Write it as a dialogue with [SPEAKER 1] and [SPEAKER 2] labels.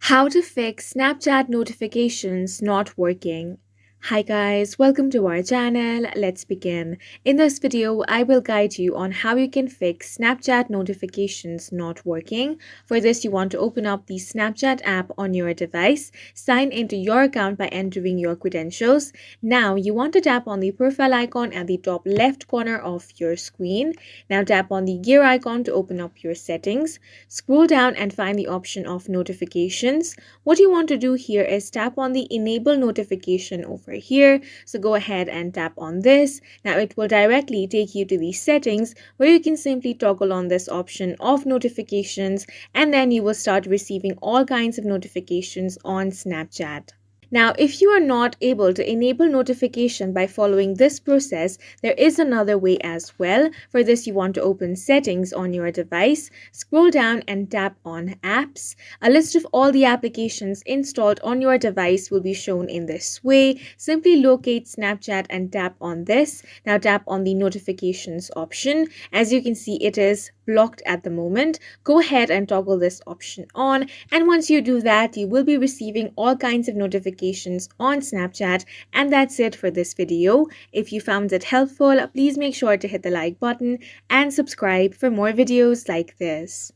[SPEAKER 1] How to fix Snapchat notifications not working. Hi guys, welcome to our channel. Let's begin. In this video, I will guide you on how you can fix Snapchat notifications not working. For this, you want to open up the Snapchat app on your device, sign into your account by entering your credentials. Now, you want to tap on the profile icon at the top left corner of your screen. Now tap on the gear icon to open up your settings. Scroll down and find the option of notifications. What you want to do here is tap on the enable notification over here. So go ahead and tap on this. Now it will directly take you to the settings where you can simply toggle on this option of notifications, and then you will start receiving all kinds of notifications on Snapchat. Now, if you are not able to enable notification by following this process, there is another way as well. For this, you want to open settings on your device, scroll down and tap on apps. A list of all the applications installed on your device will be shown in this way. Simply locate Snapchat and tap on this. Now tap on the notifications option. As you can see, it is blocked at the moment. Go ahead and toggle this option on, and once you do that, you will be receiving all kinds of notifications on Snapchat. And that's it for this video. If you found it helpful, please make sure to hit the like button and subscribe for more videos like this.